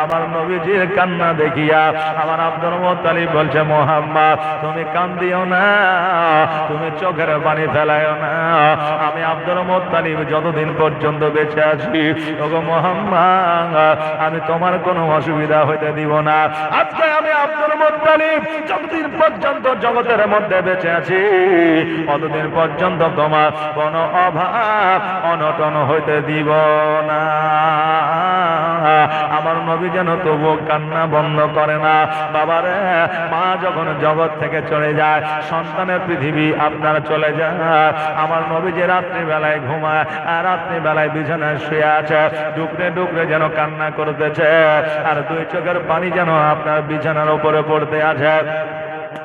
আমার নবীজির কান্না দেখিয়া আমার আব্দুল মুত্তালিব বলছে, মুহাম্মদ তুমি কান্দিও না, তুমি চোখের পানি ফেলাইও না। আমি আব্দুল মুত্তালিব যতদিন পর্যন্ত বেঁচে আছি, ওগো মুহাম্মদ আমি তোমার কোনো অসুবিধা হইতে দিব না। আজকে আমি আব্দুল মুত্তালিব যতদিন পর্যন্ত জগতের মধ্যে বেঁচে আছি, ততদিন পর্যন্ত তোমার কোনো অভাব অনটন হইতে দিব না। আমার নবী যেন তবুও কান্না বন্ধ করে না। বাবারে, মা যখন জগৎ থেকে চলে যায়, সন্তানের পৃথিবী আপনার চলে যায়, আমার নবী যে রাত্রিবেলায় ঘুমায়, রাত্রিবেলায় বিছানায় শুয়ে আছে, ডুকরে ডুকরে যেন কান্না করতেছে, আর দুই চোখের পানি যেন আপনার বিছানার উপরে পড়তে আছে।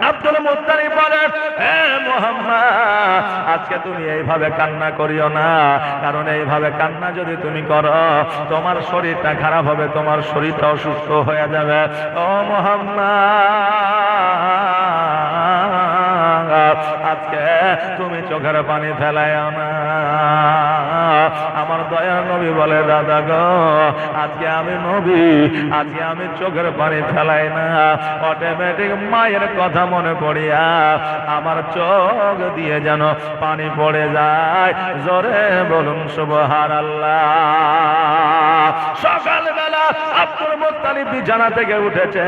আব্দুল মুত্তালিব বলেন, হে মুহাম্মদ আজকে তুমি এইভাবে কান্না করিও না, কারণ এইভাবে কান্না যদি তুমি করো তোমার শরীরটা খারাপ হবে, তোমার শরীরটা অসুস্থ হয়ে যাবে। ও মুহাম্মদ আজকে তুমি চোখের পানি ফেলাইও না। আমার দয়ার নবী বলে, দাদা গো আজকে আমি নবী, আজকে আমি চোখের পানি ফেলাই না, অটোমেটিক মায়ের কথা মনে পড়িয়া আমার চোখ দিয়ে যেন পানি পড়ে যায়। জোরে বলুন সুবহানাল্লাহ। সকালবেলা আব্দুল মুত্তালিব বিছানা থেকে উঠেছে,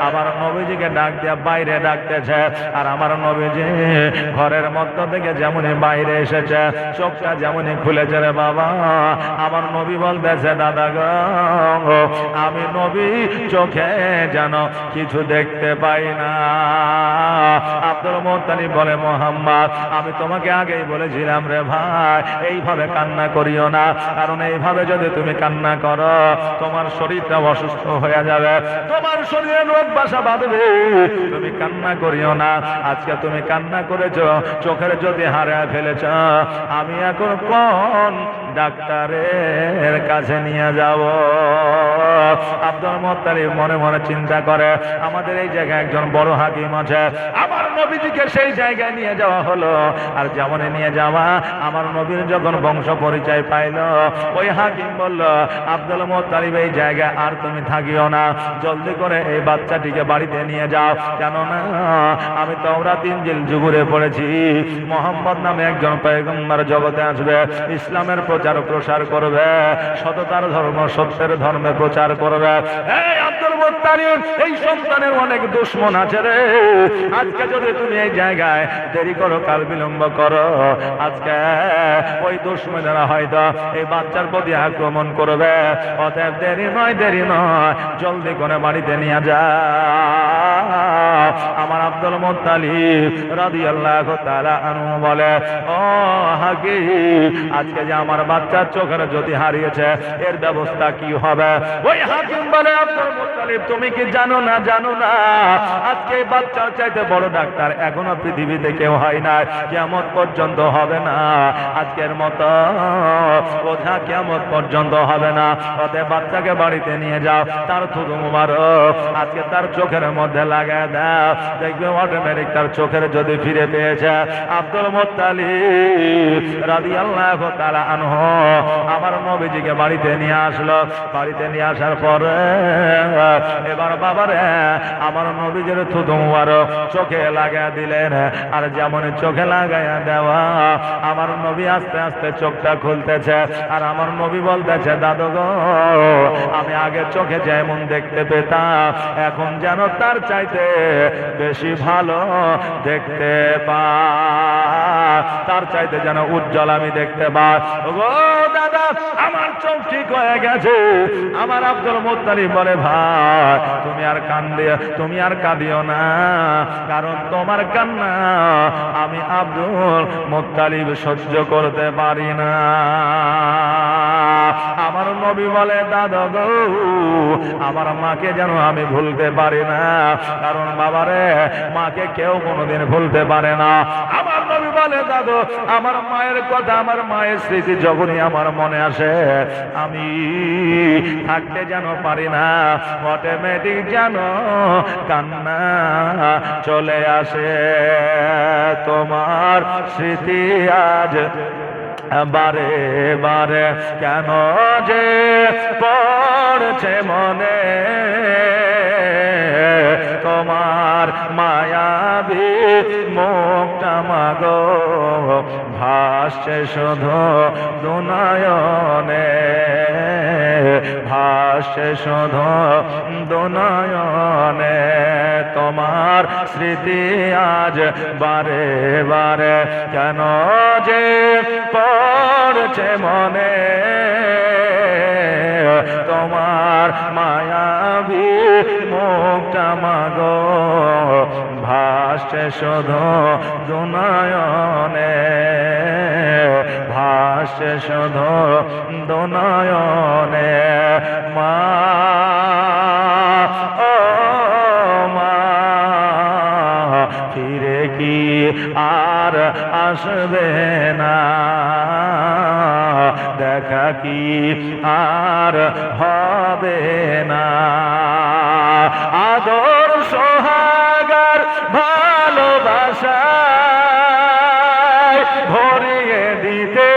আমার নবীজিকে ডাক দিয়া বাইরে ডাকতেছে, আর আমার নবীজি ঘরের মধ্য থেকে যেমনই বাইরে এসেছে, চোখটা যেমনই খুলেছে রে বাবা, আমার নবী বলতেছে, দাদা গো আমি নবী চোখে যেন কিছু দেখতে পাই না। আব্দুল মুত্তালিব বলে, মুহাম্মদ আমি তোমাকে আগেই বলেছিলাম রে ভাই, এইভাবে কান্না করিও না, কারণ এইভাবে যদি তুমি কান্না করো তোমার শরীরটা অসুস্থ হয়ে যাবে, তোমার শরীরে রোগ বাসা বাঁধবে। তুমি কান্না করিও না, আজকে তুমি কান্না করেছো, চোখের যদি হারিয়ে ফেলেছ, আমি এখন কোন ডাক্তারের কাছে নিয়ে যাব? আব্দুল মুত্তালিব মনে মনে চিন্তা করে, আমাদের এই জায়গায় একজন বড় হাকিম আছে, আমার নবীজিকে সেই জায়গায় নিয়ে যাওয়া হলো, আর যেমনই নিয়ে যাওয়া আমার নবীর যখন বংশ পরিচয় পাইল, ওই হাকিম বলল, আব্দুল মুত্তালিব এই জায়গায় আর তুমি থাকিও না, জলদি করে এই বাচ্চাটিকে বাড়িতে নিয়ে যাও, কেননা আমি তাওরাত ইনজিল জুবুরে পড়েছি মুহাম্মদ নামে একজন পয়গম্বর জগতে আসবে, ইসলামের প্রচার প্রসার করবে, সততার ধর্ম সত্যের ধর্মে প্রচার করবে। এই আব্দুল মুত্তালিব এই সন্তানের অনেক দুশমন আছে রে, আজকে যদি তুমি এই জায়গায় দেরি করো, কাল বিলম্ব করো, আজকে ওই দুশমনেরা হয়তো এই বাচ্চার প্রতি আক্রমণ করবে, অতএব দেরি নয়, দেরি নয়, জলদি করে বাড়িতে নিয়ে যা। আমার আব্দুল মুত্তালিব রাদিয়াল্লাহু তাআলা আনহু বলে, ও হাকিম আজকে যে আমার বাচ্চার চোখের জ্যোতি হারিয়েছে, এর ব্যবস্থা কি হবে? ওই হাকিম বলে, আব্দুল মুত্তালিব তুমি কি জানো না, জানো না আজকে এই বাচ্চার চাইতে বড় ডাক্তার এখনো পৃথিবীতে কেউ হয় না, কিয়ামত পর্যন্ত হবে না, আজকের মতো ওঝা কিয়ামত পর্যন্ত হবে না, অতএব বাচ্চাকে বাড়িতে নিয়ে যাও, তার থুতু মুবারক আজকে তার চোখের মধ্যে লাগায় দাও, দেখবে অটোমেটিক তার চোখের যদি ফিরে পেয়েছে। আব্দুল মুত্তালিব রাদিয়াল্লাহু তাআলা আনহু আমার নবীজিকে বাড়িতে নিয়ে আসলো, বাড়িতে নিয়ে আসার পরে এবার বাবারে আমার নবীজির থুতু মুবারক চোখে লাগায় দিলেন, আর যেমন চোখে লাগাইয়া দেওয়া আমার নবী আস্তে আস্তে চোখটা খুলতেছে, আর আমার নবী বলতেছে, দাদু গো আমি আগে চোখে যেমন দেখতে পেতাম, এখন যেন তার চাইতে বেশি ভালো দেখতে পাই, তার চাইতে যেন উজ্জ্বল আমি দেখতে পাই। গো দাদা আমার চোখ ঠিক হয়ে গেছে। আমার আব্দুল মুত্তালিব বলে, ভাই তুমি আর কাঁদিও না, কারণ তোমার কান্না আমি আব্দুল মুত্তালিব সহ্য করতে পারি না। আমার নবী বলে, দাদা গো আমার মাকে যেন আমি ভুলতে পারি না, কারণ বাবারে মাকে কেউ কোনোদিন ভুলতে পারে না। আমার নবী বলে, দাদু আমার মায়ের কথা, আমার মায়ের স্মৃতি যখনই আমার মনে আসে আমি থাকতে যেন পারি না, অটোমেটিক যেন কান্না চলে আসে। তোমার স্মৃতি আজ বারে বারে কেন যে পড়ছে মনে তোমার মায়াবী মুখটা মাগো ভাসছে শুধু দুনয়নে ভাসছে শুধু দুনয়নে তোমার স্মৃতি আজ বারে বারে কেন যে পড়ছে মনে তোমার মায়াবী মুখটা মাগো ভাসছে শুধু দুনয়নে ভাসছে শুধু দুনয়নে মা ও মা ফিরে কি আর আসবে না দেখা কি আর হবে না আদর সোহাগার ভালোবাসা ভরিয়ে দিতে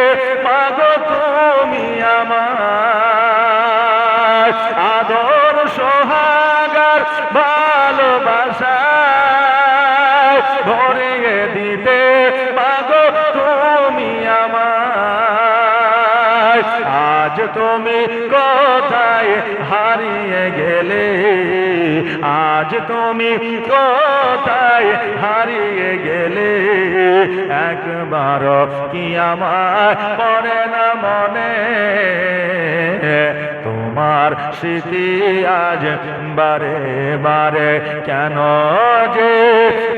পাগো তুমি আমার আদর সোহাগার ভালোবাসা ভরিয়ে দিতে পাগো তুমি আমার আজ তুমি কোথায় হারিয়ে গেলে আজ তুমি কোথায় হারিয়ে গেলে একবার কি আমার পড়ে না মনে তোমার স্মৃতি আজ বারে বারে কেন যে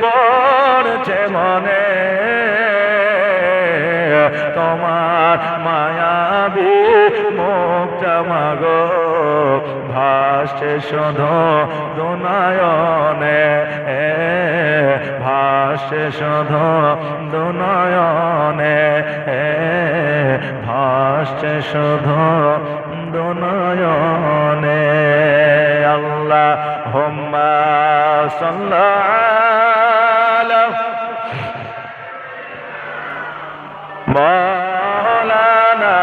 পড়ছে মনে তোমার মায়াবী মুখটা মাগো ভাসছে শুধু দুনয়নে ভাসছে শুধু দুনয়নে ভাসছে শুধু দুনয়নে আল্লাহুম্মা সাল্লি মাওলানা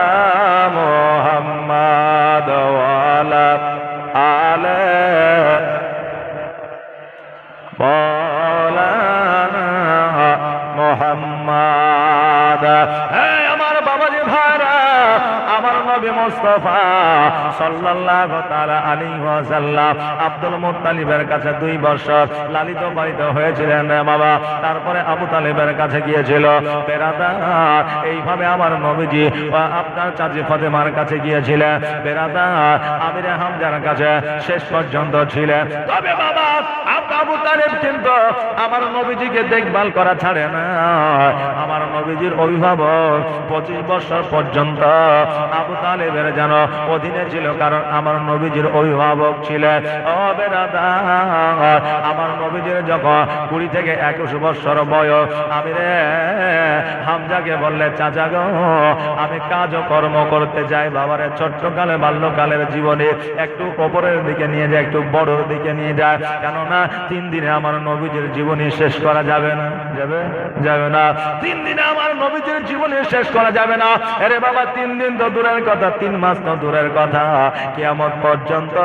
মুহাম্মদ ওয়া আলা আলি মাওলানা মুহাম্মদ আমার বাবাজি ভাইরা আমার নবী মুস্তাফা সাল্লাল্লাহু তাআলা আলাইহি ওয়াসাল্লাম আব্দুল মুত্তালিবের কাছে 2 বছর লালিত পালিত হয়েছিলেন বাবা তারপরে আবু তালেবের কাছে গিয়েছিল বেরাদার এইভাবে আমার নবীজি আপনার চাচি ফাতেমার কাছে গিয়েছিলেন বেরাদার আমির হামজার কাছে শেষ পর্যন্ত ছিলেন তবে বাবা আবু তালেব কিন্তু আমার নবীজিকে দেখভাল করা ছাড়ে না আমার নবীজির অভিভাবক 25 বছর পর্যন্ত আবু তালেবের যেন অধীনে ছিল কারণ আমার নবীজির অভিভাবক ছিলেন ও বেরাদার আমার নবীজির যখন 20 থেকে 21 বছর বয়স আমিরে হামজাকে বললে চাচা গো আমি কাজ কর্ম করতে চাই বাবারে ছোট্টকালে বাল্যকালের জীবনে একটু উপরের দিকে নিয়ে যায় একটু বড়র দিকে নিয়ে যায় কেননা 3 দিনে আমার নবীজির জীবনী শেষ করা যাবে না যাবে না 3 দিনে আমার নবীজির জীবনী শেষ করা যাবে না আরে বাবা 3 দিন তো দূরের কথা 3 মাস তো দূরের কথা কিয়ামত পর্যন্ত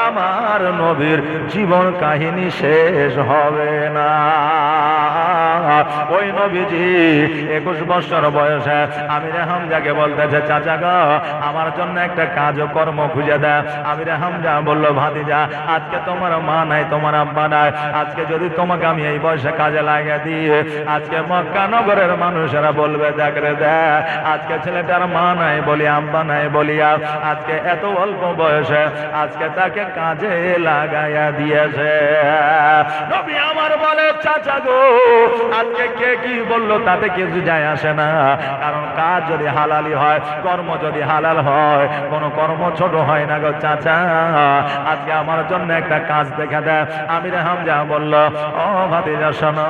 আমার নবীর জীবন কাহিনী শেষ হবে না ওই নবীজি 21 বছর বয়সে আমির হামজাকে বলতেছে চাচা গো আমার জন্য একটা কাজ কর্ম খুঁজে দেয় আমির হামজা বলল ভাতিজা আজকে তোমার মা নাই তোমার আব্বা নাই আজকে যদি তোমাকে আমি এই বয়সে কাজে লাগিয়ে দিই আজকে মক্কা নগরের মানুষেরা বলবে দেখ রে দেখ আজকে ছেলেটার মা নাই বলি আব্বা নাই বলিয়া আজকে এত অল্প বয়সে আজকে তাকে কাজে লাগাইয়া দিয়েছে নবী আমার বলে চাচা গো আজকে কে কি বললো তাতে কিছু যায় আসে না কারণ কাজ যদি হালালি হয় কর্ম যদি হালাল হয় কোনো কর্ম ছোট হয় না গো চাচা আজকে আমার জন্য একটা কাজ দেখে দেয় আমির হামজা বলল ও ভাতিজা শোনো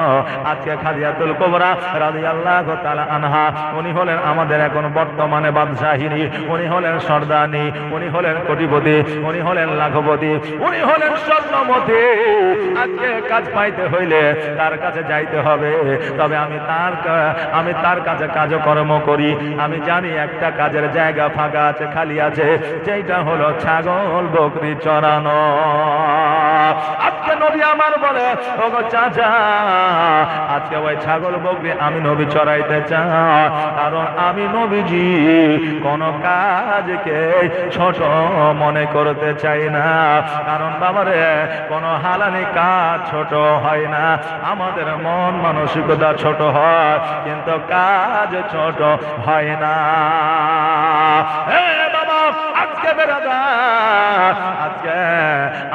আজকে খাদিজাতুল কুবরা রাদিয়াল্লাহু তাআলা আনহা উনি হলেন আমাদের এখন বর্তমানে বাদশাহিনী উনি হলেন হলেন সর্দানি, উনি হলেন কোটিপতি, উনি হলেন লাখপতি, উনি হলেন স্বর্ণমতি। আজকে কাজ পাইতে হইলে তার কাছে যাইতে হবে। তবে আমি তার কাছে কাজকর্ম করি। আমি জানি একটা কাজের জায়গা ফাঁকা আছে, খালি আছে, যেটা হলো ছাগল বকরি চড়ানো। আজকে নবী আমার বলে, ওগো চাচা, আজকে ওই ছাগল বকরি আমি নবী চড়াইতে চাই। কারণ আমি নবীজি কোন কাজকে ছোট মনে করতে চাই না। কারণ বাবারে, কোন হালালি কাজ ছোট হয় না। আমাদের মন মানসিকতা ছোট হয়, কিন্তু কাজ ছোট হয় না। আজকে বেরাদার, আজকে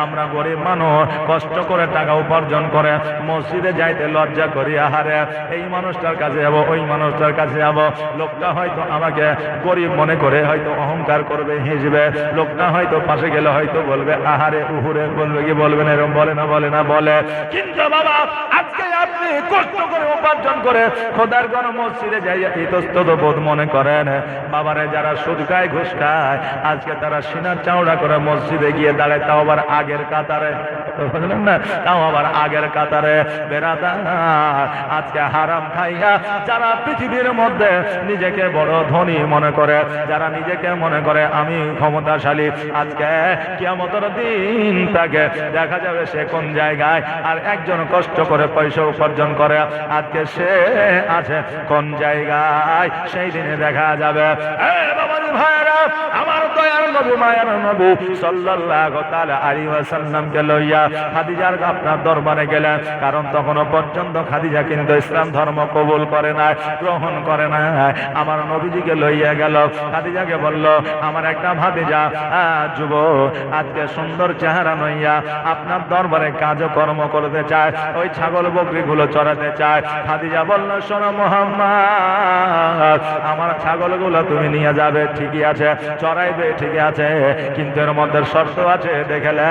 আমরা গরিব মানুষ কষ্ট করে টাকা উপার্জন করে মসজিদে যাইতে লজ্জা করি। আহারে, এই মানুষটার কাছে যাবো, ওই মানুষটার কাছে যাবো, লোকটা হয়তো আমাকে গরিব মনে করে হয়তো অহংকার করবে, হিসবে। লোকটা হয়তো পাশে গেলে হয়তো বলবে আহারে উহুরে, বলবে কি বলবে না? এরকম বলে না, বলে না, বলে। কিন্তু বাবা, আজকে আপনি কষ্ট করে উপার্জন করে খোদার কোন মসজিদে যাইয়া ইতস্তত বোধ মনে করেন। বাবারে, যারা সুদ খায়, ঘুষ খায়, আজকে তারা সিনার চাউড়া করে মসজিদে গিয়ে দাঁড়ায়, তাও আবার আগের কাতারে, বুঝলেন না? তাও আবার আগের কাতারে। বেরাদার, আজকে হারাম খাইয়া যারা পৃথিবীর মধ্যে নিজেকে বড় ধনী মনে করে, যারা নিজেকে মনে করে আমি ক্ষমতাশালী, আজকে কিয়ামতের দিন তাকে দেখা যাবে সে কোন জায়গায়, আর একজন কষ্ট করে পয়সা উপার্জন করে আজকে সে আছে কোন জায়গায়, সেই দিনে দেখা যাবে। বাবাজি ভাইরা, আমার দয়ার নবী, মায়ার নবী সাল্লাল্লাহু তাআলা আলাইহি ওয়াসাল্লামকে লইয়া খাদিজার আপনার দরবারে গেলেন। কারণ তখনও পর্যন্ত খাদিজা কিন্তু ইসলাম ধর্ম কবুল করে না, গ্রহণ করে না। আমার নবীজিকে লইয়া গেল, খাদিজাকে বলল, আমার একটা ভাতিজা যুবক আজকে সুন্দর চেহারা নইয়া আপনার দরবারে কাজকর্ম করতে চায়, ওই ছাগল বকরিগুলো চড়াতে চায়। খাদিজা বলল, শোনো মুহাম্মদ, আমার ছাগলগুলো তুমি নিয়ে যাবে, ঠিকই আছে, চড়াইবে, ঠিকই আছে, কিন্তু এর মধ্যে শর্ত আছে, দেখলে।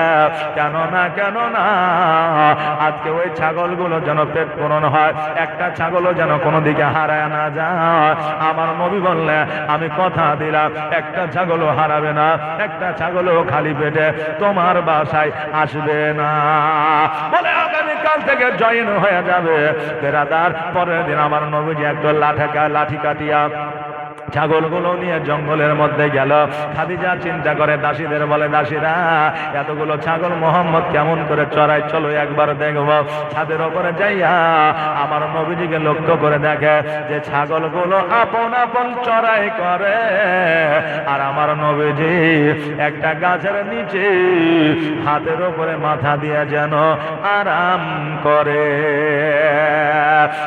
কেন না আজকে ওই ছাগলগুলো যেন পেট পূরণ হয়, একটা ছাগলও যেন কোনো দিকে হারায় না যায়। আমার নবী বললেন, আমি কথা দিলাম, একটা ছাগলও হারাবে না, একটা ছাগলও খালি পেটে তোমার বাসায় আসবে না। বলে আগামীকাল থেকে জয়েন হয়ে যাবে। বেরাদার, পরের দিন আমার নবীজি একটা লাঠি কাটিয়া ছাগলগুলো নিয়ে জঙ্গলের মধ্যে গেল। খাদিজা চিন্তা করে, দাসীদের বলে, দাসীরা, এতগুলো ছাগল মোহাম্মদ কেমন করে চড়াই, চলো একবার দেখব। ছাদের ওপরে যাইয়া আমার নবীজিকে লক্ষ্য করে দেখে যে ছাগলগুলো আপন আপন চড়াই করে, আর আমার নবীজি একটা গাছের নিচে হাতের ওপরে মাথা দিয়ে যেন আরাম করে।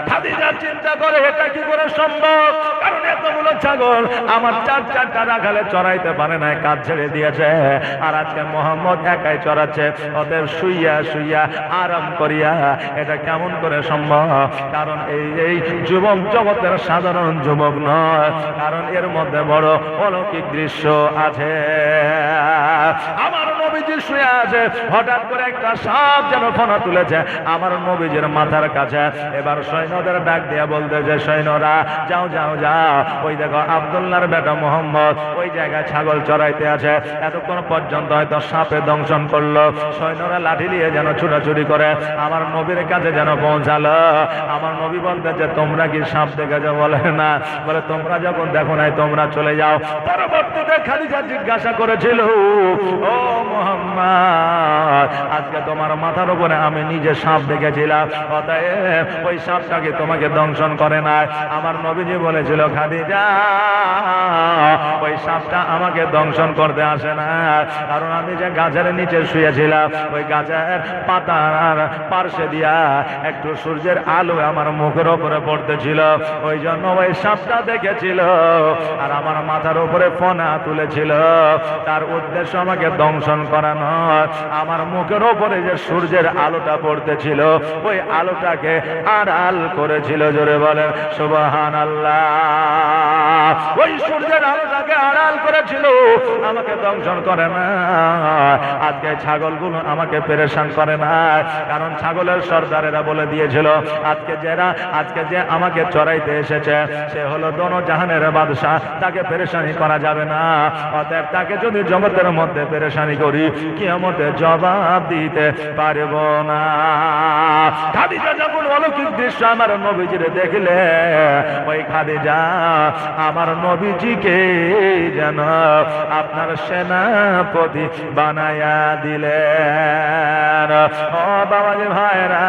খাদিজা চিন্তা করে, এটা কি করে সম্ভব? কারণ এতগুলো ছাগল আমার চারটা রাখালে চড়াইতে পারে না, কাজ ছেড়ে দিয়েছে, আর আজকে মোহাম্মদ একাই চড়াচ্ছে। অতএব শুইয়া শুইয়া আরাম করিয়া এটা কেমন করে সম্ভব? কারণ এই যুবক জগতের সাধারণ যুবক নয়, কারণ এর মধ্যে বড় অলৌকিক দৃশ্য আছে। আমার নবীজি শুয়ে আছে, হঠাৎ করে একটা সাপ যেন ফনা তুলেছে আমার নবীজির মাথার কাছে। এবার সৈন্যদের ডাক দিয়া বলতেছে, সৈন্যরা যাও যাও যাও, ওই দেখো আব্দুল্লাহর বেটা মোহাম্মদ ওই জায়গায় ছাগল চড়াইতে আছে। এতক্ষণ পর্যন্ত হয়তো সাপে দংশন করলো। সৈন্যরা লাঠি নিয়ে যেন ছুটাছুটি করে আমার নবীর কাছে যেন পৌঁছালো। আমার নবী বলতেছে, তোমরা কি সাপ দেখেছো? বলে না। বলে, তোমরা যখন দেখো নাই তোমরা চলে যাও। পরবর্তীতে খাদিজা জিজ্ঞাসা করেছিল, ও মুহাম্মদ, আজকে তোমার মাথার উপরে আমি নিজে সাপ দেখেছিলাম, অতএব ওই সাপটাকে তোমাকে দংশন করে নাই। আমার নবীজি বলেছিল, খাদিজা, ওই সাপটা আমাকে দংশন করতে আসে না, কারণ আমি যে গাছের নিচে শুয়েছিলাম, ওই গাছের পাতার পার্শ্বে দিয়া একটু সূর্যের আলো আমার মুখের উপরে পড়তেছিল, ওই জন্য ওই সাপটা দেখেছিল, আর আমার মাথার উপরে ফনা তুলেছিল। তার উদ্দেশ্য আমাকে দংশন করানো। আমার মুখের ওপরে যে সূর্যের আলোটা পড়তেছিল ওই আলোটাকে আড়াল করেছিল। জোরে বলেন সুবহানাল্লাহ। ওই সূর্যের আলোটাকে আড়াল করেছিল, আমাকে দংশন করে না। আজকে ছাগলগুলো আমাকে পেরেশান করে না, কারণ ছাগলের সর্দারেরা বলে দিয়েছিল আজকে যে আমাকে চড়াইতে এসেছে সে হলো দোনো জাহানের বাদশা, তাকে পেরেশানি করা যাবে না। অতএব তাকে যদি জগতের মধ্যে পেরেশানি করি কিয়ামতে জবাব দিতে পারব না। খাদিজা যখন অলৌকিক দৃশ্য আমার নবীজিরে দেখলে, ওই খাদিজা আমার নবীজিকে যেন আপনার সেনাপতি বানায়া দিলেন। ও বাবাজি ভাইরা,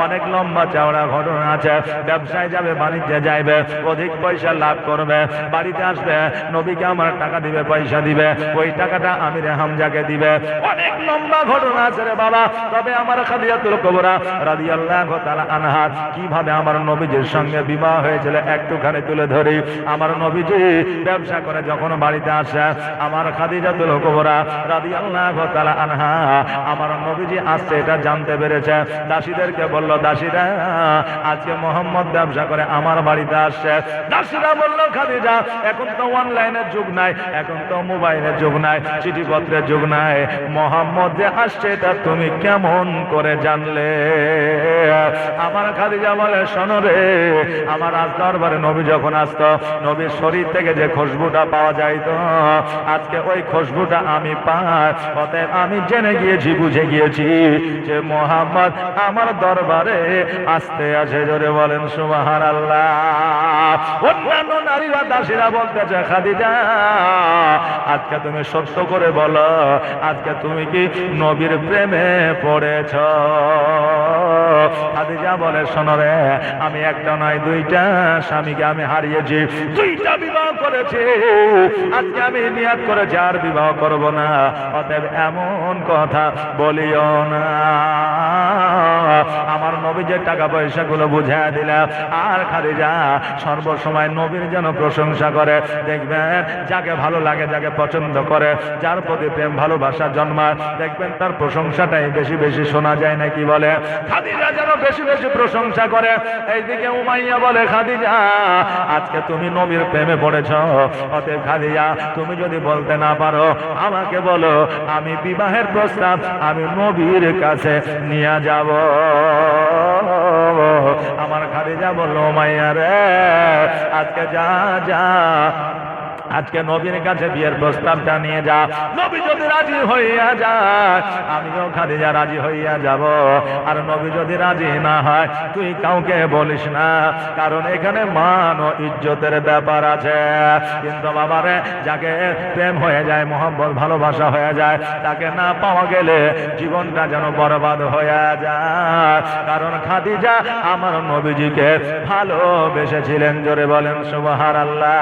অনেক লম্বা চওড়া ঘটনা আছে। ব্যবসায় যাবে, বাণিজ্যে যাইবে, অধিক পয়সা লাভ করবে, বাড়িতে আসবে, নবীকে আমার টাকা দিবে, পয়সা দিবে, ওই টাকাটা আমিরে হামজাকে দিবে। অনেক লম্বা ঘটনা আছে রে বাবা। তবে আমার খাদিজাতুল কুবরা রাদিয়াল্লাহু তাআলা আনহা কিভাবে আমার নবীজির সঙ্গে বিবাহ হয়েছিল একটুখানি তুলে ধরি। আমার নবীজি ব্যবসা করে যখন বাড়িতে আসে, আমার খাদিজাতুল কুবরা রাদিয়াল্লাহু তাআলা আনহা আমার নবীজি আসছে এটা জানতে পেরেছে। দাসীদেরকে বলল, দাসীরা আজকে মোহাম্মদ ব্যবসা করে আমার বাড়িতে আসছে। দাসীরা বলল, খাদিজা এখন তো অনলাইনের যুগ নাই, এখন তো মোবাইলের যুগ নাই, চিঠিপত্রের যুগ নাই, মোহাম্মদ যে আসছে এটা তুমি কেমন করে জানলে? আমার খাদিজা বলে, শোনো রে, আমার আজ দরবারে নবী যখন আসতো, নবীর শরীর থেকে যে খুশবুটা পাওয়া যাইতো, আজকে ওই খুশবুটা আমি পাই। অতএব আমি জেনে গিয়েছি, বুঝে গিয়েছি যে মোহাম্মদ আমার দরবারে আসতে আছে। জোরে বলেন সুবহানাল্লাহ। অন্যান্য নারীরা দাসীরা বলতেছে, খাদিজা আজকে তুমি সত্য করে বলো, আজকে তুমি কি নবীর প্রেমে পড়েছ? খাদিজা বলে, শোনো রে, আমি একটা নয় দুইটা স্বামীকে আমি হারিয়েছি, দুইটা বিবাহ করেছি, আজকে আমি নিয়াত করেছি আর বিবাহ করব না। অতএব এমন কথা বলিও না। আমার নবীর টাকা পয়সাগুলো বুঝাইয়া দিলাম। আর খাদিজা সর্বসময় নবীর যেন প্রশংসা করে। দেখবেন যাকে ভালো লাগে, যাকে পছন্দ করে, যার প্রতি প্রেম ভালোবাসা জন্মায়, দেখবেন তার প্রশংসাটাই বেশি বেশি শোনা যায় নাকি বলে। খাদিজা যেন বেশি বেশি প্রশংসা করে। এইদিকে উমাইয়া বলে, খাদিজা আজকে তুমি নবীর প্রেমে পড়েছ। অতএব খাদিজা তুমি যদি বলতে না পারো আমাকে বলো, আমি বিবাহের প্রস্তাব আমি নবীর কাছে নিয়ে যাব। আমার খাদিজা বলল, উমাইয়া রে আজকে যা যা, আজকে নবীর কাছে বিয়ের প্রস্তাবটা নিয়ে যা। নবী যদি রাজি হইয়া যায় আমিও খাদিজা রাজি হইয়া যাব। আর নবী যদি রাজি না হয় তুই কাউকে বলিস না, কারণ এখানে মান ও ইজ্জতের ব্যাপার আছে। কিন্তু বাবারে, যাকে প্রেম হয়ে যায়, মোহাম্মদ ভালোবাসা হয়ে যায়, তাকে না পাওয়া গেলে জীবনটা যেন বরবাদ হয়ে যায়। কারণ খাদিজা আমার নবীজিকে ভালোবেসেছিলেন। জোরে বলেন সুবহানাল্লাহ।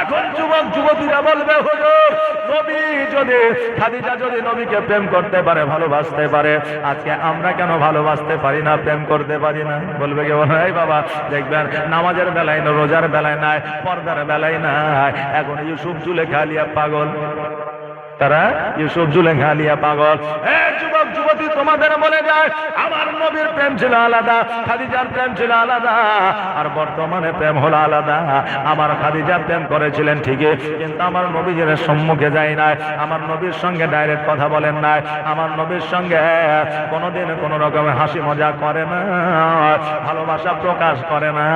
এখন যুবক যুবতীরা বলবে, হুজুর নবী যদি, খাদিজা যদি নবীকে প্রেম করতে পারে, ভালোবাসতে পারে, আজকে আমরা কেন ভালোবাসতে পারি না, প্রেম করতে পারি না? বলবে কেউ নাই বাবা, দেখবেন নামাজের বেলায় না, রোজার বেলায় নাই, পর্দার বেলায় নাই, এখন ইউসুফ জুলেখা লিয়া পাগল, তারা ইউসুফ জুলেখা লিয়া পাগল। যুবক যুবতী তোমাদের মনে যায় আমার নবীর প্রেম ছিল আলাদা, খাদিজার প্রেম ছিল আলাদা, আর বর্তমানে প্রেম হলো আলাদা। আমার খাদিজা প্রেম করেছিলেন ঠিকই, কিন্তু আমার নবীর সম্মুখে যায় নাই, আমার নবীর সঙ্গে ডাইরেক্ট কথা বলেন নাই, আমার নবীর সঙ্গে কোনোদিন কোনো রকমের হাসি মজা করে না, ভালোবাসা প্রকাশ করে না।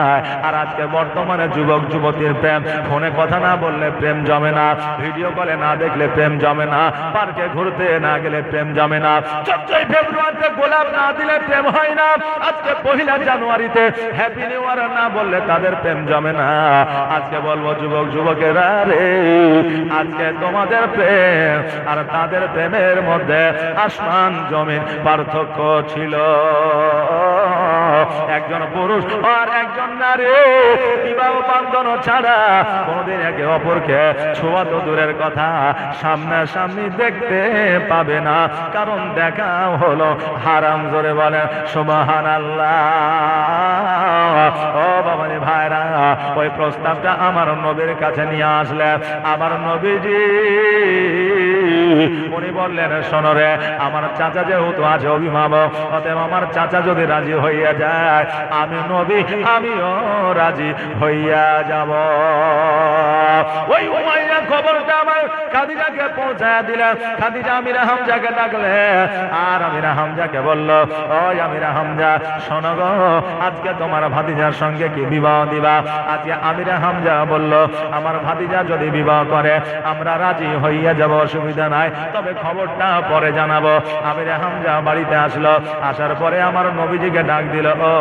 আর আজকে বর্তমানে যুবক যুবতীর প্রেম, ফোনে কথা না বললে প্রেম জমে না, ভিডিও কলে না দেখলে প্রেম জমে না, পার্কে ঘুরতে না গেলে প্রেম জমে না, 14 ফেব্রুয়ারিতে গোলাপ না দিলে প্রেম হয় না, আজকে 1 জানুয়ারিতে হ্যাপি নিউ ইয়ার না বললে তাদের প্রেম জমে না। আজকে বলবো যুবক যুবকেরা রে, আজকে তোমাদের প্রেম আর তাদের প্রেমের মধ্যে আসমান জমিন পার্থক্য ছিল। একজন পুরুষ আর একজন নারী বিবাহ বন্ধন ছাড়া কোনদিন একে অপরকে ছোঁয়া তো দূরের কথা সামনাসামনি দেখতে পাবে না, কারণ দেখা হলো হারাম। জোরে বলেন সুবহানাল্লাহ। ও বাবারে ভাইরা, ওই প্রস্তাবটা আমার নবীর কাছে নিয়ে আসলে আমার নবীজি উনি বললেন শোনো রে, আমার চাচা যেহেতু আছে অভিভাবক, অতএব আমার চাচা যদি রাজি হইয়া যায়, আমি নবী আমিও রাজি হইয়া যাব। ওই উমাইয়া খবরটা আমার খাদিজাকে পৌঁছায় দিলেন। খাদিজা আমিরা হামজাকে ডাকলে, আর আমিরা হামজাকে বলল, ওই আমিরা হামজা শোনো গো, আজকে তোমার ভাতিজার সঙ্গে কি বিবাহ দিবা? আজকে আমিরা হামজা বলল, আমার ভাতিজা যদি বিবাহ করে আমরা রাজি হইয়া যাব, অসুবিধা নাই, তবে খবরটা পরে জানাবো। আমিরা হামজা বাড়িতে আসলো, আসার পরে আমার নবীজিকে ডাক দিল, ও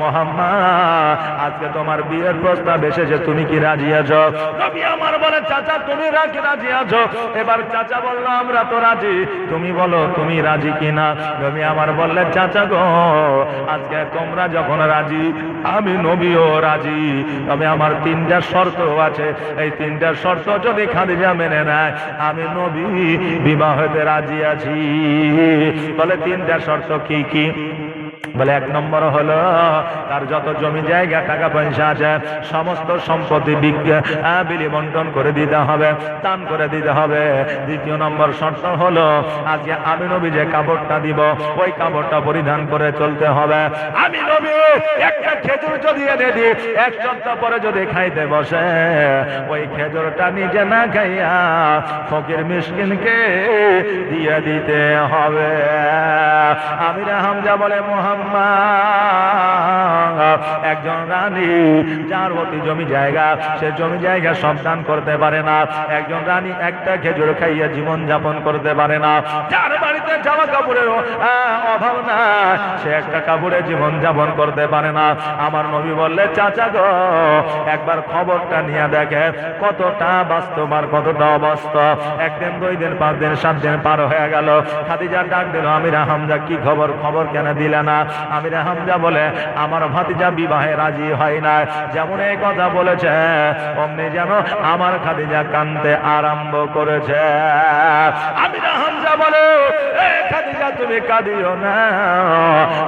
মুহাম্মদ, আজকে তোমার বিয়ের প্রস্তাব এসেছে, তুমি কি রাজি আছো? নবী আমার বলে, চাচা তুমি রাজি আছো? এবার চাচা বলল, আমরা তো রাজি, তুমি বলো তুমি রাজি কিনা। নবী আমার বললে, চাচা গো, আজকে তোমরা যখন রাজি, আমি নবীও রাজি, তবে আমার তিনটা শর্ত আছে। এই তিনটা শর্ত যদি খাদিজা মেনে নেয়, আমি নবী বিবাহতে রাজি আছি। বলে তিনটা শর্ত কি কি? বলে এক নম্বর হলো তার যত জমি জায়গা টাকা পয়সা আছে সমস্ত সম্পত্তি বিলি বন্টন করে দিতে হবে, দান করে দিতে হবে। দ্বিতীয় নম্বর শর্ত হলো আজকে আমি নবী যে কাপড়টা দিব ওই কাপড়টা পরিধান করে চলতে হবে। আমি নবী একটা খেজুর যদি এনে দিই, এক সপ্তাহ পরে যদি খাইতে বসে, ওই খেজুরটা নিজে না খাইয়া ফকির মিসকিনকে দিয়ে দিতে হবে। আমিরা হামজা বলে, মুহাম্মদ, একজন রানী যার অতি জমি জায়গা, সে জমি জায়গা সব দান করতে পারে না। একজন রানী একটা খেজুর খাইয়া জীবন যাপন করতে পারে না। যার বাড়িতে জামা কাপড়ের অভাব না, সে একটা কাপড়ে জীবন যাপন করতে পারে না। আমার নবী বললে, চাচা গো, একবার খবরটা নিয়ে দেখে কতটা বাস্তব আর কতটা অবাস্তব। একদিন, 2 দিন, 5 দিন, 7 দিন পার হয়ে গেল। খাদিজা ডাক দিল, আমিরা হামজা কি খবর? খবর কেন দিলে না? আমিরা হামজা বলে, আমার ভাতিজা বিবাহে রাজি হয় না। যেমন এই কথা বলেছে, অমনি যেন আমার খাদিজা কাঁদতে আরম্ভ করেছে। আমিরা হামজা বলে, খাদিজা তুমি কাঁদিও না,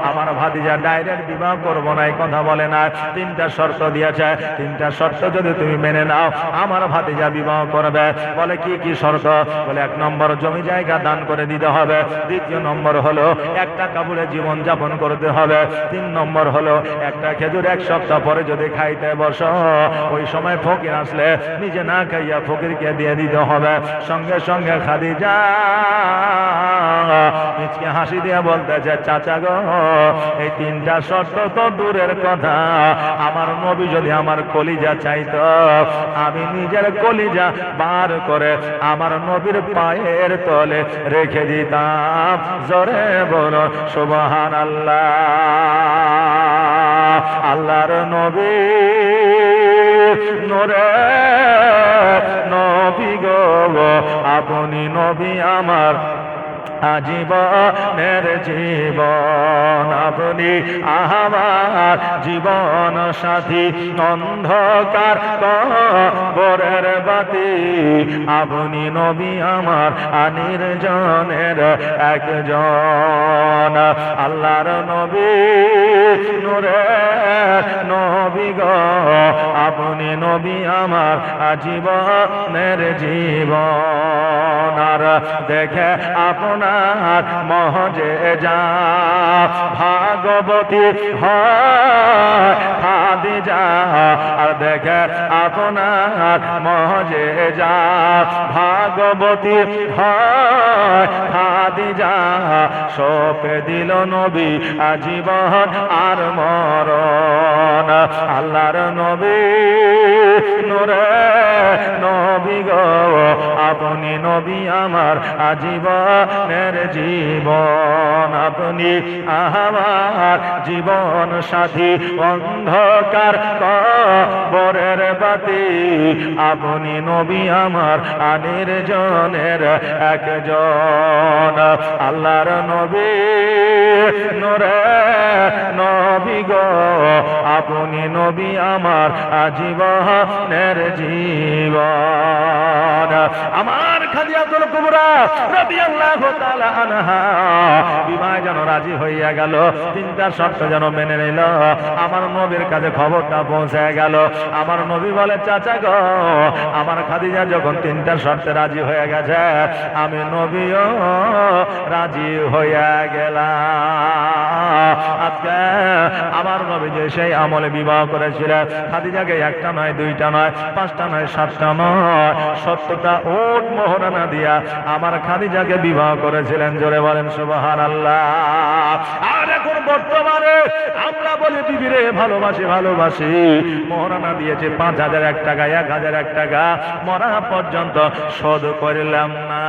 আমার ভাতিজা ডাইরেক্ট বিবাহ করবো না এই কথা বলে না। তিনটা শর্ত দিয়েছে, তিনটা শর্ত যদি তুমি মেনে নাও আমার ভাতিজা বিবাহ করবে। বলে কি কি শর্ত? বলে 1 নম্বর জমি জায়গা দান করে দিতে হবে। দ্বিতীয় নম্বর হলো একটা কাপড়ে জীবন যাপন করতে হবে। 3 নম্বর হলো একটা খেজুর 1 সপ্তাহ পরে যদি খাইতে বসো, ওই সময় ফকির আসলে নিজে না খাইয়া ফকিরকে দিয়ে দিতে হবে। সঙ্গে সঙ্গে খাদিজা নিজকে হাসি দিয়ে বলতেছে, চাচা গো, এই 3টা শর্ত তো দূরের কথা, আমার নবী যদি আমার কলিজা চাইতো, আমি নিজের কলিজা বার করে আমার নবীর পায়ের তলে রেখে দিতাম। জোরে বলো সুবহানাল্লাহ। আল্লাহর নবী নূরে নবী গো, আপনি নবী আমার আজীবনের জীবন, আপনি আমার জীবন সাথী, অন্ধকার কবরের বাতি, আপনি নবী আমার নির্জনের একজন। আল্লাহর নবী নূরে নবী গো, আপনি নবী আমার আজীবনের জীবন। আর দেখে আপনার মহজেজা ভাগবতী হয় খাদিজা, আর দেখে আপনার মহজেজা ভাগবতী হয় খাদিজা। সপে দিল নবী আজীবন আর মরণ। আল্লাহর নবী নূরে নবী গো, আপনি নবী আমার আজীবনের জীবন, আপনি আমার জীবন সাথী, অন্ধকার কবরের বাতি, আপনি নবী আমার নির্জনের একজন। আল্লাহর নবী নূরে নবী নবী গো আপনি নবী আমার আজীবনের জীবন। আমার খাদিজাতুল কুবরা রাদিয়াল্লাহু তাআলা আনহা বিবাহে যেন রাজি হইয়া গেল, তিনটা শর্ত যেন মেনে নিল। আমার নবীর কাছে খবরটা পৌঁছে গেল। আমার নবী বলে চাচা গো আমার খাদিজা যখন তিনটা শর্তে রাজি হয়ে গেছে আমি নবীও রাজি হইয়া গেলাম। আজকে আমার নবী যে সেই আমলে বিবাহ করেছিলেন খাদিজাকে একটা নয় দুইটা নয় পাঁচটা নয় সাতটা নয় 70টা উট মোহরানা দিয়া আমার খাদিজাকে বিবাহ করেছিলেন। জোরে বলেন সুবহানাল্লাহ। আর এখন বর্তমানে আমরা বলি বিবিরে ভালোবাসি ভালোবাসি, মোহরানা দিয়েছে 5001 টাকা 1001 টাকা, মরা পর্যন্ত শোধ করলাম না।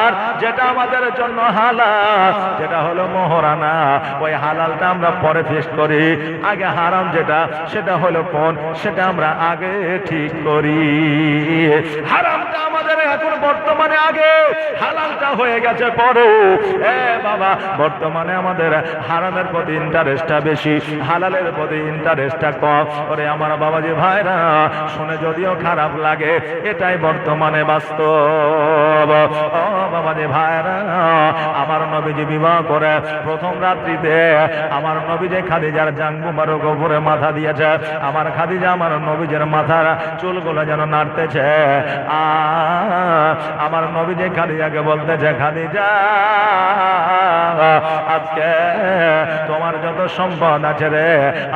আর যেটা আমাদের জন্য হালাল যেটা হলো মোহরানা, ওই হালালটা আমরা পরে ফিক্স করি। আগে হারাম যেটা সেটা হলো কোন, সেটা আমরা আগে ঠিক করি। হারামটা আমাদের এখন বর্তমানে আগে, হালালটা হয়ে গেছে পরে। বাবা বর্তমানে আমাদের হারামের প্রতি ইন্টারেস্টটা বেশি, হালালের প্রতি ইন্টারেস্টটা কম। ওরে আমার বাবাজি ভাইরা শুনে যদিও খারাপ লাগে এটাই বর্তমানে বাস্তব। ও বাবাজি ভাইরা আমার নবীজি বিবাহ করে প্রথম রাত্রিতে আমার নবীজি খাদিজার জান মুবারক উপরে মাথা দিয়েছে। আমার খাদিজা আমার নবীজের মাথার চুলগুলো যেন নাড়তেছে। আমার নবীজি খাদিজাকে বলতেছে খাদিজা আজকে তোমার যত সম্পদ আছে রে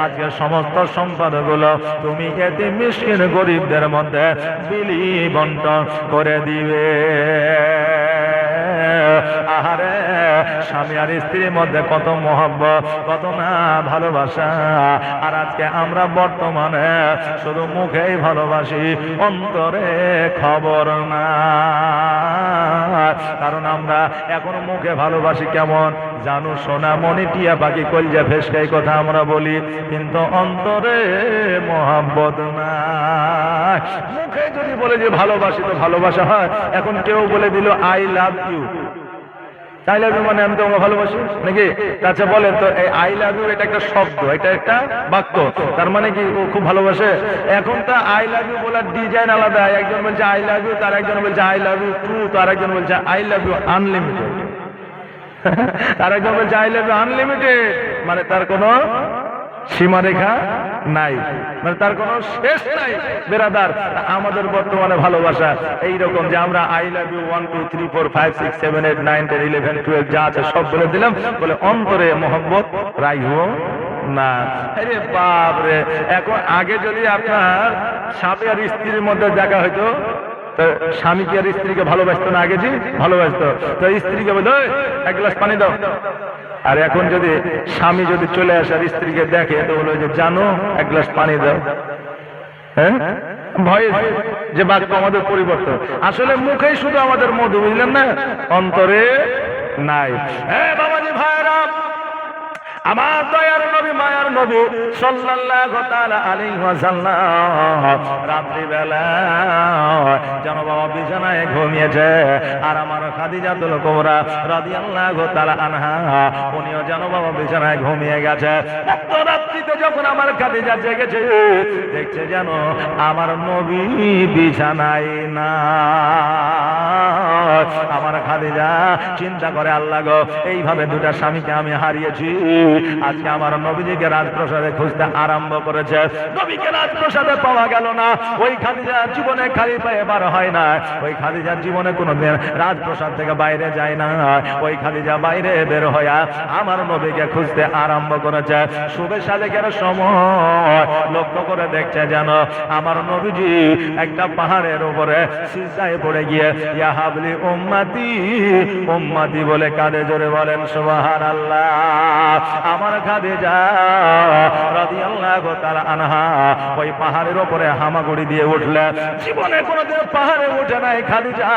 আজকে সমস্ত সম্পদ গুলো তুমি এতিম মিসকিন গরিবদের মধ্যে বিলি বন্টন করে দিবে। আহারে স্বামী আর স্ত্রীর মধ্যে কত মহব্বত কত না ভালোবাসা। আর আজকে আমরা বর্তমানে শুধু মুখেই ভালোবাসি অন্তরে খবর না। কারণ আমরা এখন মুখে ভালোবাসি কেমন জানো সোনা মনি টিয়া পাখি কলজা ফেসকাই কথা আমরা বলি, কিন্তু অন্তরে মহব্বত না। মুখে যদি বলে যে ভালোবাসি তো ভালোবাসা হয়। এখন কেউ বলে দিল I love you, I love you মানে আমি তোমাকে ভালোবাসি নাকি? আচ্ছা বলেন তো এই আই লাভ ইউ এটা একটা শব্দ, এটা একটা বাক্য, তার মানে কি ও খুব ভালোবাসে? এখন তো আই লাভ ইউ বলার ডিজাইন আলাদা। একজন বলছে আই লাভ ইউ, তার একজন বলছে আই লাভ ইউ টু, তার একজন বলছে আই লাভ ইউ আনলিমিটেড, তার একজন বলছে আই লাভ ইউ আনলিমিটেড, মানে তার কোনো সীমারেখা নাই, মানে তার কোনো শেষ নাই। বেরাদার আমাদের বর্তমানে ভালোবাসা এইরকম যে আমরা আই লাভ ইউ 1 2 3 4 5 6 7 8 9 10 11 12 যা আছে সব বলে দিলাম, বলে অন্তরে মোহব্বত রাইহো না। আরে বাপ রে, এখন আগে যদি আপনার স্বামী আর স্ত্রীর মধ্যে দেখা হইতো তো স্বামীকে আর স্ত্রীকে ভালোবাসতো না? আগে জি ভালোবাসতো। তো স্ত্রীকে বলতো এক গ্লাস পানি দাও। আর এখন যদি স্বামী যদি চলে আসে আর স্ত্রীকে দেখে তো বলে যে জানো এক গ্লাস পানি দাও। হ্যাঁ ভয়ে যে বাক্য আমাদের পরিবর্তন। আসলে মুখেই শুধু আমাদের মধু, বুঝলেন না, অন্তরে নাই। হ্যাঁ বাবাজি ভাইরা আমার দয়ার নবী মায়ার নবী সাল্লাল্লাহু তাআলা আলাইহি ওয়াসাল্লাম রাত্রি বেলা যেন বাবা বিছানায় ঘুমিয়েছে। আর আমার খাদিজাতুল কুবরা রাদিয়াল্লাহু তাআলা আনহা উনিও যেন বাবা বিছানায় ঘুমিয়ে গেছে। রাত্রিতে যখন আমার খাদিজা জেগেছে দেখছে যেন আমার নবী বিছানায় না। আমার খাদিজা চিন্তা করে আল্লাহ গো এইভাবে দুটা স্বামীকে আমি হারিয়েছি, আজকে আমার নবীজিকে রাজপ্রাসাদে খুঁজতে আরম্ভ করেছে। নবীকে রাজপ্রাসাদে পাওয়া গেল না। ওই খাদিজা জীবনে খালি পায়ে বার হয় না। ওই খাদিজার জীবনে কোনোদিন রাজপ্রাসাদ থেকে বাইরে যায় না। ওই খাদিজা বাইরে বের হইয়া আমার নবীকে খুঁজতে আরম্ভ করেছে। শুভে সাদেকের সময় লক্ষ্য করে দেখছে যেন আমার নবীজি একটা পাহাড়ের উপরে সিজদায় পড়ে গিয়ে ইয়া হাবলি উম্মতি উম্মতি বলে কাঁদে। জোরে বলেন সুবহানাল্লাহ। আমার খাদিজা রাদিয়াল্লাহু তাআলা আনহা ওই পাহাড়ের উপরে হামাগুড়ি দিয়ে উঠলেন। জীবনে কোনোদিন পাহাড়ে উঠে নাই খাদিজা।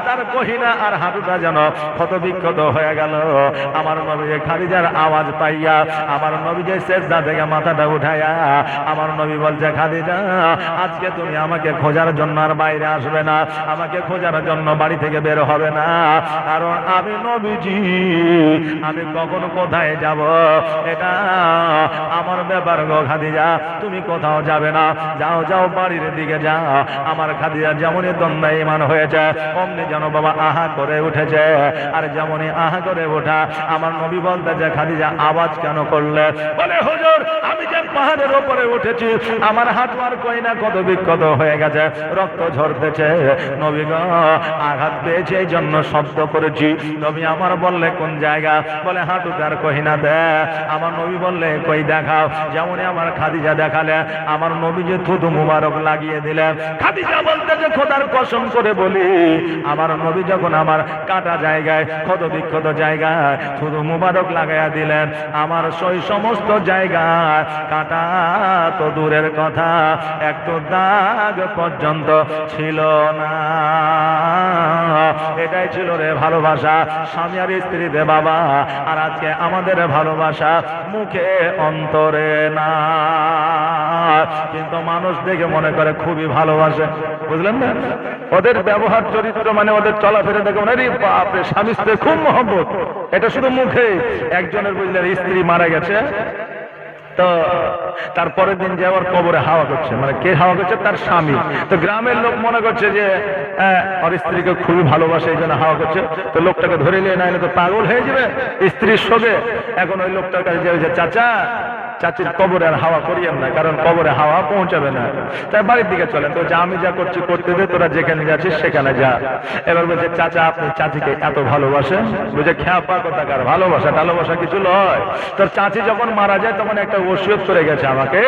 তার গহিনা আর হাঁটুটা যেন ক্ষতবিক্ষত হয়ে গেল। আমার নবী খাদিজার আওয়াজ পাইয়া আমার নবী যে সিজদা থেকে মাথাটা উঠাইয়া আমার নবী বলছে খাদিজা আজকে তুমি আমাকে খোঁজার জন্য আর বাইরে আসবে না, আমাকে খোঁজার জন্য বাড়ি থেকে বের হবে না। আর কারণ আমি নবীজি, আমি কখন কোথায় যাব এটা আমার ব্যাপার গো খাদিজা, তুমি কোথাও যাবে না, যাও যাও বাড়ির দিকে যাও। আমার খাদিজা যেমনই দণ্ডায়মান হয়েছে অমনি যেন বাবা আহা করে উঠেছে। আর যেমনই আহা করে ওঠা আমার নবী বলতেছে, খাদিজা আওয়াজ কেন করলে? বলে হুজুর আমি যে পাহাড়ের উপরে উঠেছি আমার হাত আর কই না কত বিক্ষত হয়ে গেছে, রক্ত ঝরতেছে। নবী গো আঘাত পেয়েছে এই জন্য শব্দ করেছি। নবী আমার বললে কোন জায়গা? বলে হাঁটুতে আর কই না দে। আমার নবী বললে কই দেখাও। যেমনই আমার খাদিজা দেখালে আমার নবী যে থুতু মুবারক লাগিয়ে দিলেন। খাদিজা বলতেছে খোদার কসম করে বলি আমার নবী যখন আমার কাটা জায়গায় ক্ষত বিক্ষত জায়গায় থুতু মুবারক লাগাইয়া দিলেন, আমার সেই সমস্ত জায়গায় কাটা তো দূরের কথা একটু দাগ পর্যন্ত ছিল না। এটাই ছিল রে ভালোবাসা স্বামী আর স্ত্রীতে বাবা। আর আজকে আমাদের ভালোবাসা মুখে অন্তরে না, কিন্তু মানুষ দেখে মনে করে খুবই ভালোবাসে, বুঝলেন না? ওদের ব্যবহার চরিত্র মানে ওদের চলাফেরা দেখে মনে হয় বাপরে স্বামী স্ত্রী খুব মহব্বত। এটা শুধু মুখে। একজনের বুঝলেন স্ত্রী মারা গেছে, তো তারপরের দিন যে আবার কবরে হাওয়া করছে, মানে কে হাওয়া করছে? তার স্বামী। তো গ্রামের লোক মনে করছে যে ওর স্ত্রীকে খুবই ভালোবাসে এই জন্য হাওয়া করছে। তো লোকটাকে ধরে নিয়ে নাইলে তো পাগল হয়ে যাবে স্ত্রীর শোকে। এখন ওই লোকটার কাছে যে চাচা চাচির কবরে আর হাওয়া করিয়েন না, কারণ কবরে হাওয়া পৌঁছাবে না, তাই বাড়ির দিকে চলেন। তো যা আমি যা করছি করতে দে, তোরা যেখানে যাচ্ছিস সেখানে যা। এবার বলছে চাচা আপনি চাচিকে এত ভালোবাসেন? বুঝে খেয়াপা কোথাকার ভালোবাসা টালোবাসা কিছু নয়। তোর চাচি যখন মারা যায় তখন একটা ওসিয়ত করে গেছে আমাকে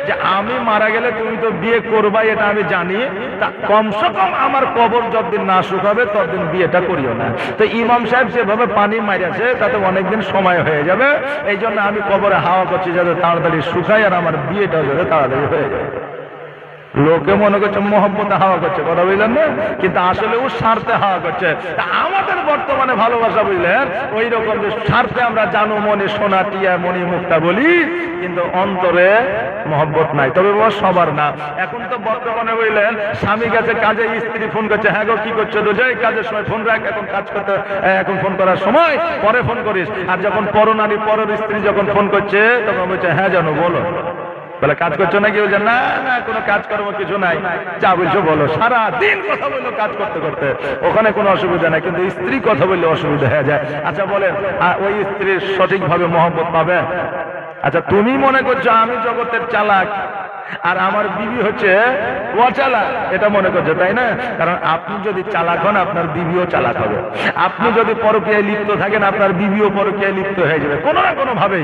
যে আমি মারা গেলে তুমি তো বিয়ে করবাই, এটা আমি জানি, তা কমসে কম আমার কবর যতদিন না শুকাবে ততদিন বিয়েটা করিও না। তো ইমাম সাহেব যেভাবে পানি মারিয়াছে তাতে অনেকদিন সময় হয়ে যাবে, এই জন্য আমি কবরে হাওয়া করছি যাতে তাড়াতাড়ি শুকায় আর আমার বিয়েটাও যাতে তাড়াতাড়ি হয়ে যায়। লোকে মনে করছে মহব্বতে হাওয়া করছে, কথা বুঝলেন না? কিন্তু আসলে ও স্বার্থে হাওয়া করছে। আমাদের বর্তমানে ভালোবাসা বুঝলেন ওই রকম যে স্বার্থে আমরা জানো মনে সোনা টিয়া মণি মুক্তা বলি, কিন্তু অন্তরে মহব্বত নাই। তবে সবার না। এখন তো বর্তমানে বুঝলেন স্বামী গেছে কাজে, স্ত্রী ফোন করছে, হ্যাঁ গো কি করছো? তো যাই কাজের সময় ফোন রাখ, এখন কাজ করতে, এখন ফোন করার সময় পরে ফোন করিস। আর যখন পরনারী পরের স্ত্রী যখন ফোন করছে তখন বলছে হ্যাঁ জানো বলো। বলে কাজ করছো নাকি? বলছে না না কোনো কাজ কর্ম কিছু নাই, যা বলছো বলো। সারা দিন কথা বললো কাজ করতে করতে, ওখানে কোনো অসুবিধা নাই, কিন্তু স্ত্রী কথা বললে অসুবিধা হয়ে যায়। আচ্ছা বলেন ওই স্ত্রীর সঠিকভাবে মহব্বত পাবে? আচ্ছা তুমি মনে করছো আমি জগতের চালাক আর আমার বিবি হচ্ছে অচালাক, এটা মনে করছে তাই না? কারণ আপনি যদি চালাক হন আপনার বিবিও চালাক হবে। আপনি যদি পরকীয়ায় লিপ্ত থাকেন আপনার বিবিও পরকীয়ায় লিপ্ত হয়ে যাবে, কোনো না কোনো ভাবেই,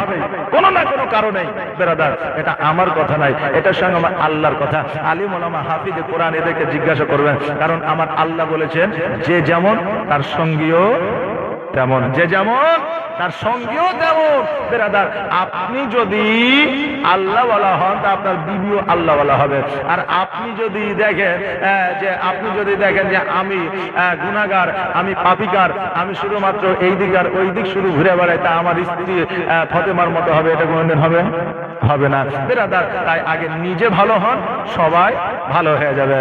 কোনো না কোনো কারণেই। বেরাদার এটা আমার কথা নাই, এটার সঙ্গে আমার আল্লাহর কথা। আলিম ওলামা হাফিজে কোরআন এদেরকে জিজ্ঞাসা করবেন, কারণ আমার আল্লাহ বলেছেন যে যেমন তার সঙ্গীও তেমন, যে যেমন তার সঙ্গীও তেমন। বেরাদার আপনি যদি আল্লাহওয়ালা হন তা আপনার বিবিও আল্লাহওয়ালা হবে। আর আপনি যদি দেখেন যে আমি গুনাহগার, আমি পাপিকার, আমি শুধুমাত্র এই দিক আর ওই দিক শুধু ঘুরে বেড়াই, তা আমার স্ত্রী ফতেমার মতো হবে, এটা কোনোদিন হবে? হবে না। বেরাদার তাই আগে নিজে ভালো হন, সবাই ভালো হয়ে যাবে।